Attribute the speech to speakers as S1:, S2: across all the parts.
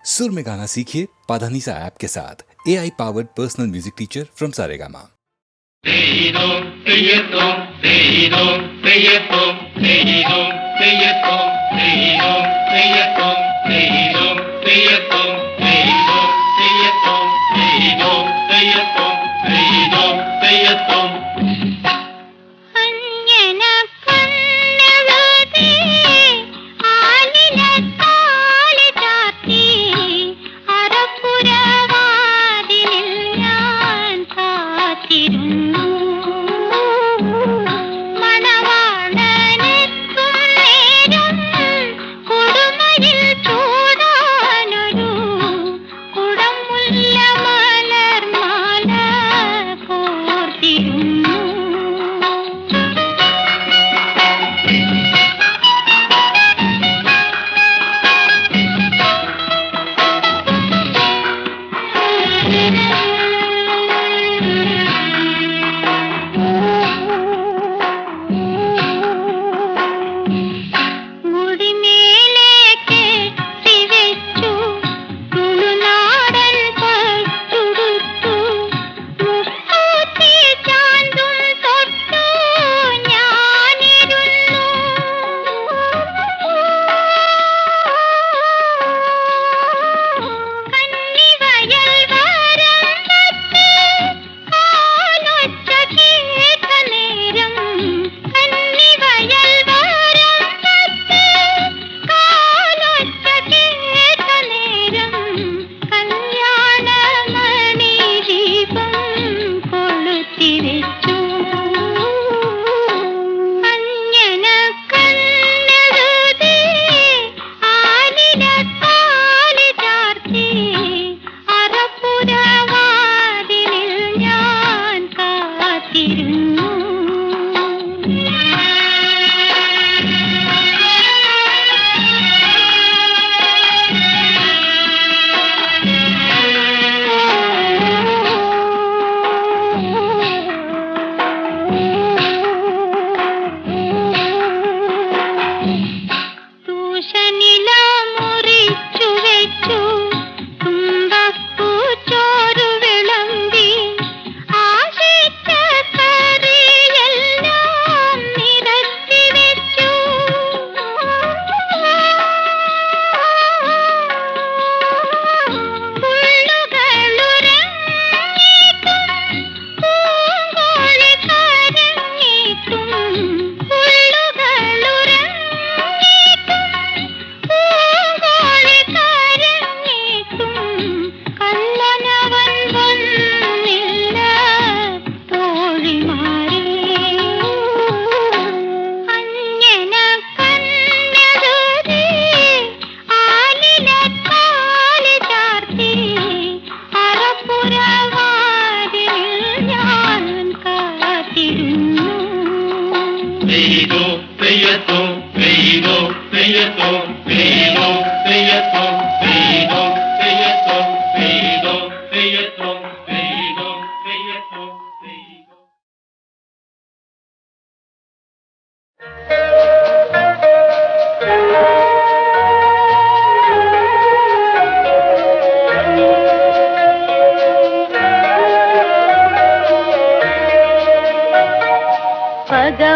S1: सुर में गाना सीखिए पाधानीसा ऐप के साथ। AI powered personal music teacher from Saregama.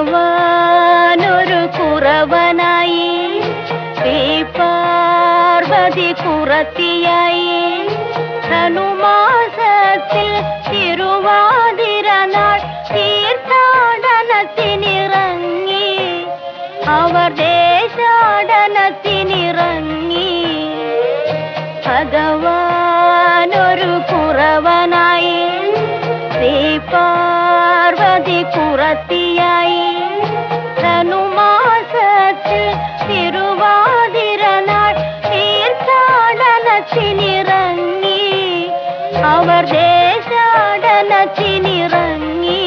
S2: ഭഗവാനൊരു കുറവനായി, പാർവതി കുറത്തിയായി. ധനുമാസത്തിൽ തിരുവാതിര നാൾ തീർത്ഥാടനത്തിനിറങ്ങി, അവർ ദേശാടനത്തിനിറങ്ങി. ഭഗവാനൊരു കുറവനായി, പാർവതി കുറത്തിയായി. ധനുമാസത്തിൽ തിരുവാതിര നാൾ തീർത്ഥാടനത്തിനിറങ്ങി, അവർ ദേശാടനത്തിനിറങ്ങി.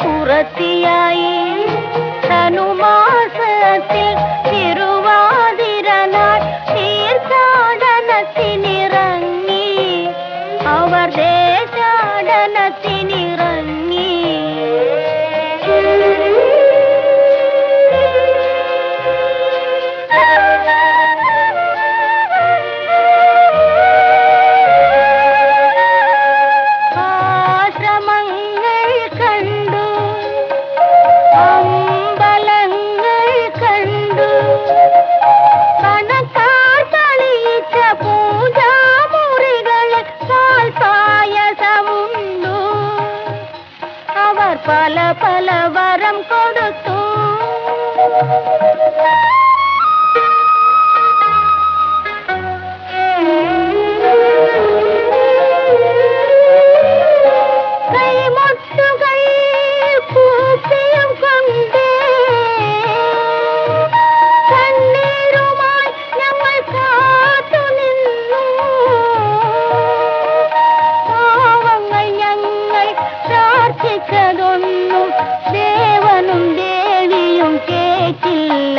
S2: കുറത്തിയായി ധനുമാസത്തിൽ തിരുവാതിരനാൾ തീർത്ഥാടനത്തിനിറങ്ങി അവർ ദേശാടനത്തിനിറങ്ങി. പല പല വരം കൊടുത്തു. കൈമുട്ടുകൾ കൂപ്പിയും കൊണ്ടേ കണ്ണീരുമായി ഞങ്ങൾ കാത്തു നിന്നു. പാവങ്ങൾ ഞങ്ങൾ പ്രാർത്ഥിച്ചതൊന്നും ദേവനും ദേവിയും കേട്ടില്ല.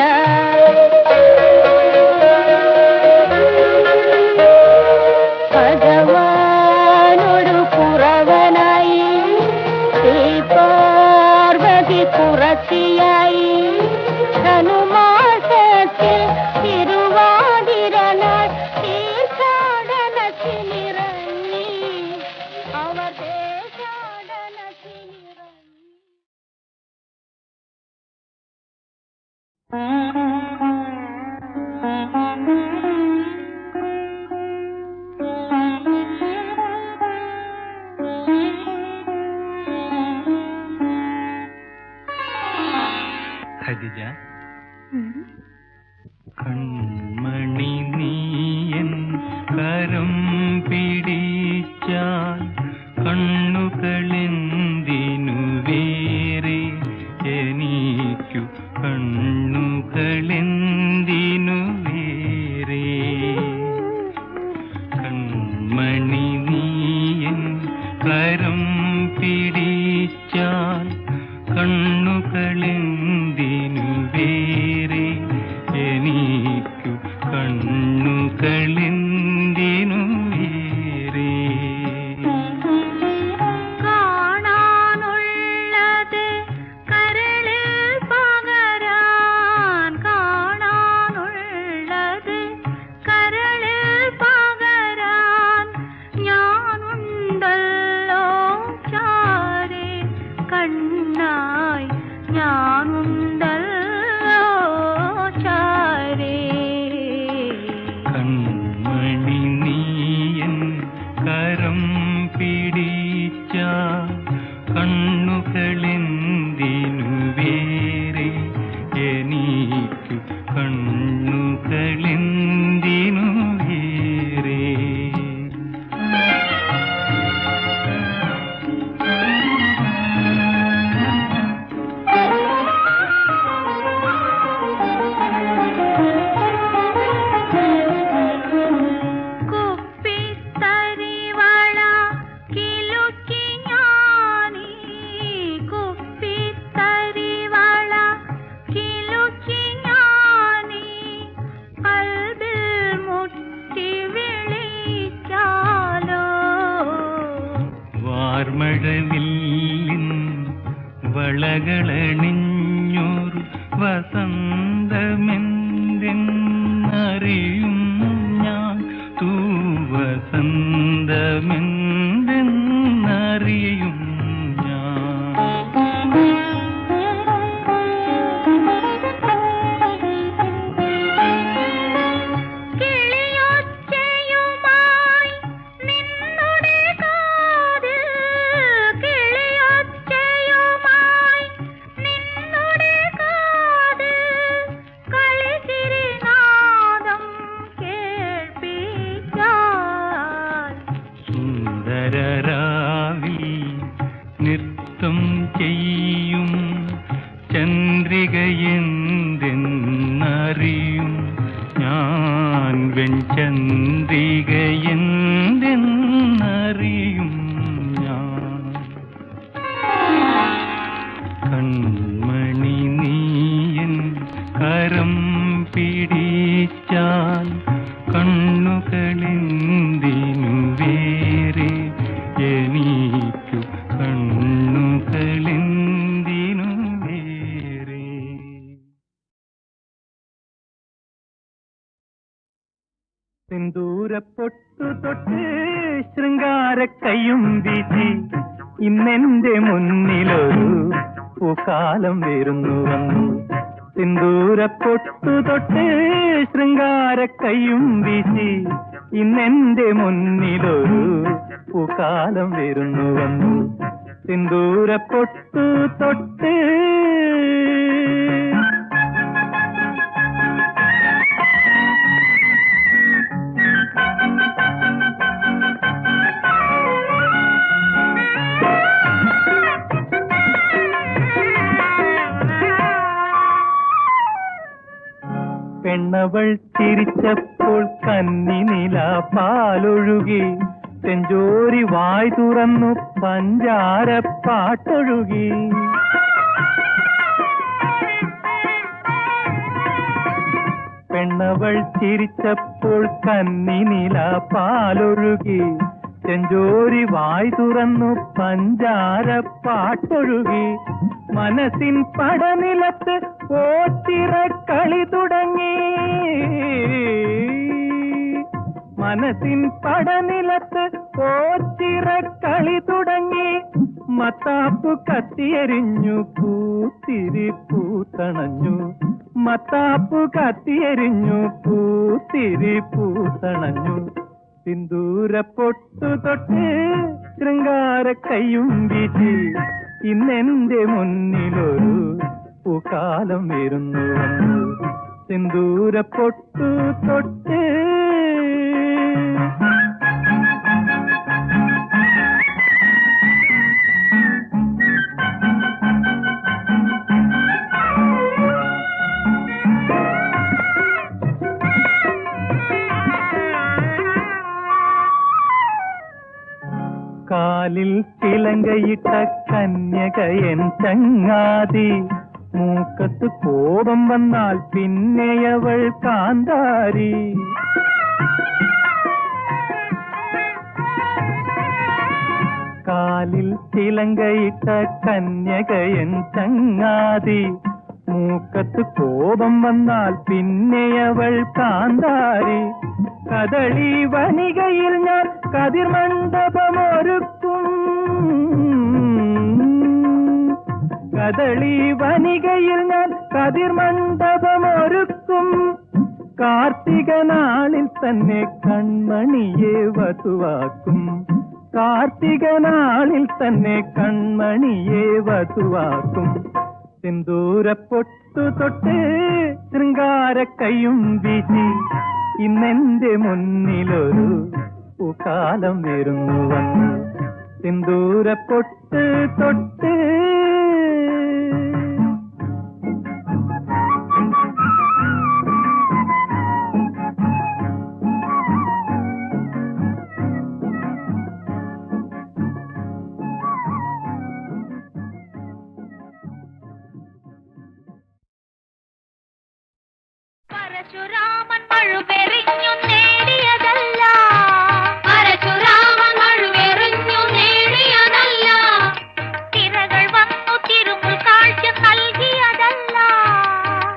S2: ഭഗവാനോട് കുറവനായി പാർവതി കുറത്തിയായി ധനുമാസത്തിൽ തിരുവാതിരനാൾ തീർത്ഥാടനത്തിനിറങ്ങി അവർ ദേശാടനത്തിനിറങ്ങി.
S3: ഖദിജ, കൺമണി നീയൻ കരം പിടിച്ചാൽ കണ്ണുകളെന്തിനു വേറെ, എനിക്കു കണ്ണുകളെന്തിനു വേറെ. കൺമണി നീയൻ കരം പിടിച്ചാൽ കണ്ണുകളെന്തിനു വേറെ, എനിക്കു കണ്ണുകളെന്തിനു വേറെ.
S2: കാണാനുള്ളത് കരളിൽ പകരാൻ, കാണാനുള്ളത് കരളിൽ പകരാൻ ഞാനുണ്ടല്ലോ ചാരെ, കണ്ണായി ഞാനുണ്ടല്ലോ ചാരെ.
S3: കൺമണി നീയൻ കരം പിടിച്ചാൽ കണ്ണുകളെന്തിനു വേറെ, എനിക്കു കണ്ണുകളെന്തിനു വേറെ.
S2: കുപ്പിത്തരിവള കിലുക്കി ഞാനീ, കുപ്പിത്തരിവള കിലുക്കി ഞാനീ കൽബിൽ മുട്ടി വിളിച്ചാലോ.
S3: വാർമഴവില്ലിൻ വളകളണിഞ്ഞൊരു വസന്തമെന്തെന്നറിയും ഞാൻ, തൂവസന്തമെന്തെന്നറിയും ഞാൻ.
S2: കിളിയൊച്ചയുമായി നിന്നുടെ കാതിൽ, കിളിയൊച്ചയുമായി നിന്നുടെ കാതിൽ കളിചിരിനാദം കേൾപ്പിച്ചാൽ.
S3: സുന്ദരരാവിൽ നൃത്തം ചെയ്യും ചന്ദ്രികയെന്തെന്നറിയും ഞാൻ, വെൺചന്ദ്രികയെന്തെന്നറിയും ഞാൻ. ചിരിച്ചാൽ കണ്ണുകളെന്തിനു വേറെ, എനിക്കു കണ്ണുകളെന്തിനു വേറെ. സിന്ദൂരപ്പൊട്ടു തൊട്ട് ശൃംഗാരക്കയ്യും വീശി ഇന്നെന്റെ മുന്നിലൊരു പൂക്കാലം വരുന്നു വന്നു. സിന്ദൂരപ്പൊട്ടു തൊട്ട് ശൃംഗാരക്കയ്യും വീശി ഇന്നെന്റെ മുന്നിലൊരു പൂക്കാലം വരുന്നു വന്നു. സിന്ദൂരപ്പൊട്ടു തൊട്ട് പെണ്ണവൾ ചിരിച്ചപ്പോൾ കന്നിനില പാലൊഴുകി, ചെഞ്ചോരി വായ് തുറന്നു പഞ്ചാരപ്പാട്ടൊഴുകി. പെണ്ണവൾ ചിരിച്ചപ്പോൾ കന്നിനില പാലൊഴുകി, ചെഞ്ചോരി വായ് തുറന്നു പഞ്ചാരപ്പാട്ടൊഴുകി. മനസ്സിൻ പടനിലത്ത് ഓച്ചിറക്കളി തുടങ്ങി, മനസ്സിൻ പടനിലത്ത് ഓച്ചിറക്കളി തുടങ്ങി. മത്താപ്പു കത്തിയെരിഞ്ഞു പൂത്തിരി പൂത്തണഞ്ഞു, മത്താപ്പു കത്തിയെരിഞ്ഞു പൂത്തിരി പൂത്തണഞ്ഞു. സിന്ദൂരപ്പൊട്ടു തൊട്ട് ശൃംഗാരക്കയ്യും വീശി ഇന്നെന്റെ മുന്നിലൊരു പൂക്കാലം വരുന്നു വന്നു. സിന്ദൂരപ്പൊട്ടു തൊട്ട് കാലിൽ ചിലങ്കയിട്ട കന്യകയൻ ചങ്ങാതി, മൂക്കത്ത് കോപം വന്നാൽ പിന്നെയവൾ കാന്താരി. കാലിൽ ചിലങ്കയിട്ട കന്യകയൻ ചങ്ങാതി, മൂക്കത്ത് കോപം വന്നാൽ പിന്നെയവൾ കാന്താരി. കദളി വനികയിൽ ഞാൻ കതിർമണ്ഡപമൊരുക്കും, കദളി വനികയിൽ ഞാൻ കതിർമണ്ഡപമൊരുക്കും. കാർത്തിക നാളിൽ തന്നെ കൺമണിയെ വധുവാക്കും, കാർത്തിക നാളിൽ തന്നെ കൺമണിയെ വധുവാക്കും. സിന്ദൂരപ്പൊട്ടു തൊട്ട് ശൃംഗാരക്കയ്യും വീശി ഇന്നെന്റെ മുന്നിലൊരു പൂക്കാലം വരുന്നു വന്നു. സിന്ദൂരപ്പൊട്ട് തൊട്ട്
S2: പരശുരാമൻ മഴുവെറിഞ്ഞു നേടിയതല്ല, പരശുരാമൻ മഴുവെറിഞ്ഞു നേടിയതല്ല. തിരകൾ വന്നു തിരുമുൽ കാഴ്ച നൽകിയതല്ല,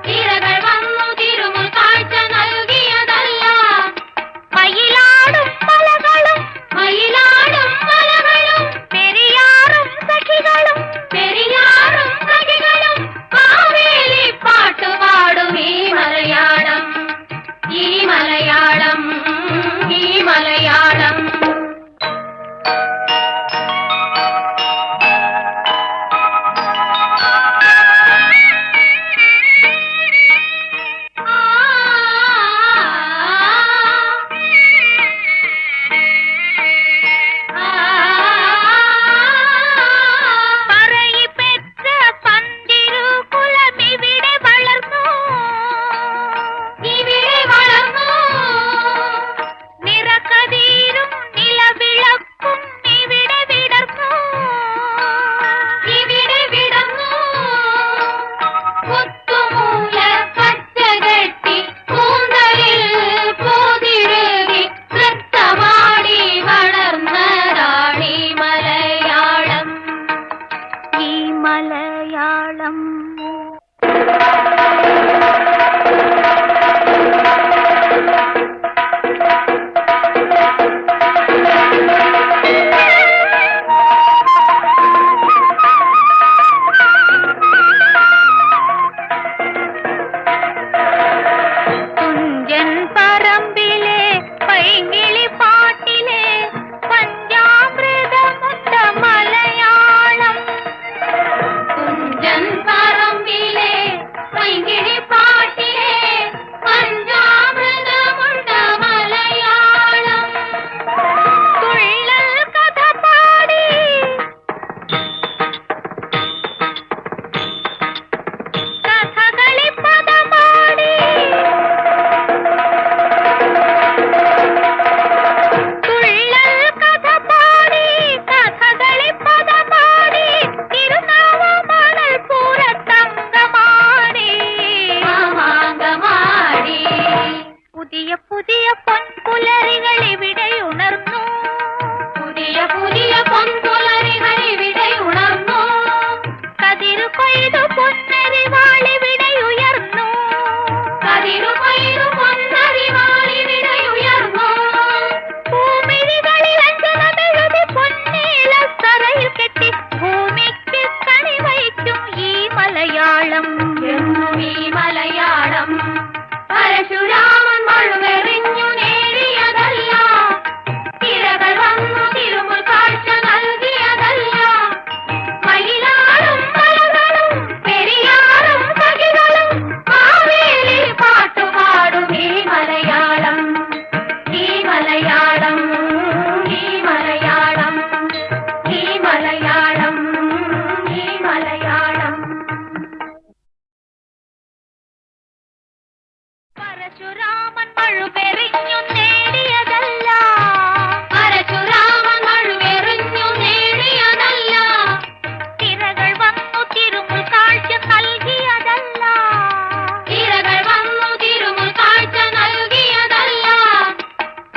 S2: തിരകൾ വന്നു തിരുമുൽ കാഴ്ച നൽകിയതല്ല. മയിലാടും മലകളും, മയിലാടും മലകളും, പെരിയാറും സഖികളും, പെരിയാറും സഖികളും കാവേരി പാട്ടുപാടും ഈ മലയാളം, ഈ മലയാളം, ഈ മലയാളം. പറയി പെറ്റ പന്തിരു കുലമിവിടെ വളർന്നു, ഇവിടെ വളർന്നു. നിറകതിരും പുതിയ പുതിയ പൊൻപുലരികൾ ഇവിടെ ഉണർന്നു, പുതിയ പുതിയ പൊൻപുലരികൾ ഇവിടെ ഉണർന്നു. കതിരു കൊയ്തു പൊന്നരിവാളിവിടെ ഉയർന്നു, കതിരു കൊയ്തു പൊന്നരിവാളിവിടെ ഉയർന്നു. ഭൂമിഴികളിൽ അഞ്ജനമെഴുതി പൊന്നീല തറയിൽ കെട്ടി ഭൂമിക്ക് കണി വയ്ക്കും ഈ മലയാളം, എന്നും ഈ മലയാളം. പരശുരാമൻ മഴുവെറിഞ്ഞു നേടിയതല്ല, തിരകൾ വന്നു തിരുമുൽ കാഴ്ച നൽകിയതല്ല. മയിലാടും മലകളും പെരിയാറും സഖികളും കാവേരി പാട്ടുപാടും ഈ മലയാളം, ഈ മലയാളം, ഈ മലയാളം, ഈ മലയാളം, ഈ മലയാളം. പരശുരാമൻ മഴുവെറിഞ്ഞു നേടിയതല്ല, പരശുരാമൻ മഴുവെറിഞ്ഞു നേടിയതല്ല. തിരകൾ വന്നു തിരുമുൽ കാഴ്ച നൽകിയതല്ല, തിരകൾ വന്നു തിരുമുൽ കാഴ്ച നൽകിയതല്ല.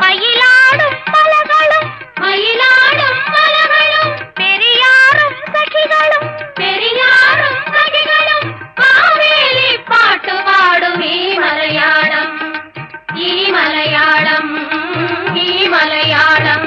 S2: മയിലാടും മലകളും, മയിലാടും മലകളും പെരിയാറും സഖികളും, പെരിയാറും സഖികളും കാവേരി പാട്ടുപാടും ഈ മലയാളം, ഈ മലയാളം, ഈ മലയാളം.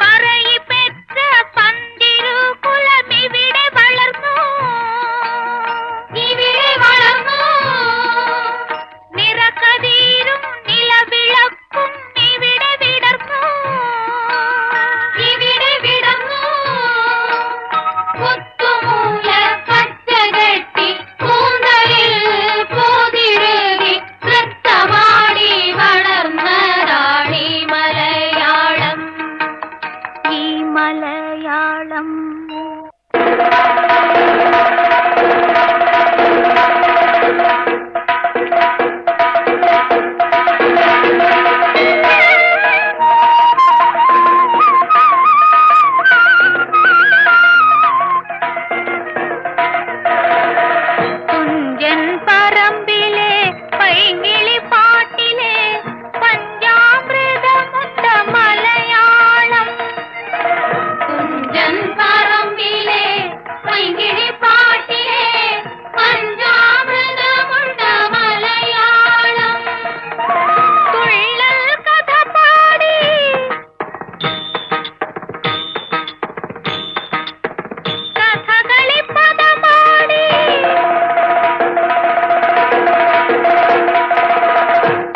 S2: പറയി പെറ്റ പന്തിരു കുലമിവിടെ വളർന്നു, ഇവിടെ വളർന്നു. നിറകതിരും നിലവിളക്കും ഇവിടെ വിടർന്നു, ഇവിടെ വിടർന്നു. കുത്തുമൂല പച്ച കെട്ടി കൂന്തലിൽ പോതിരുകി നൃത്തമാടി വളർന്നതാണീ മലയാളം, ഈ മലയാളം. തുഞ്ചൻ പറമ്പിലെ പൈങ്കിളി പാട്ടിലെ പഞ്ചാമൃതമുണ്ട മലയാളം, തുഞ്ചൻ പറമ്പിലെ പൈങ്കിളി പാട്ടിലെ പഞ്ചാമൃതമുണ്ട മലയാളം. തുള്ളൽ കഥ പാടി കഥകളി പദമാടി,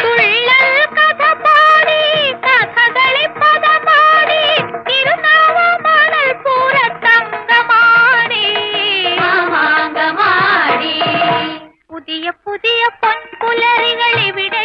S2: തുള്ളൽ കഥ പാടി കഥകളി പദമാടി തിരുനാവാമണൽ പൂരത്തങ്കമാടി, മാമാങ്കമാടി. പുതിയ പുതിയ പൊൻപുലരികൾ ഇവിടെ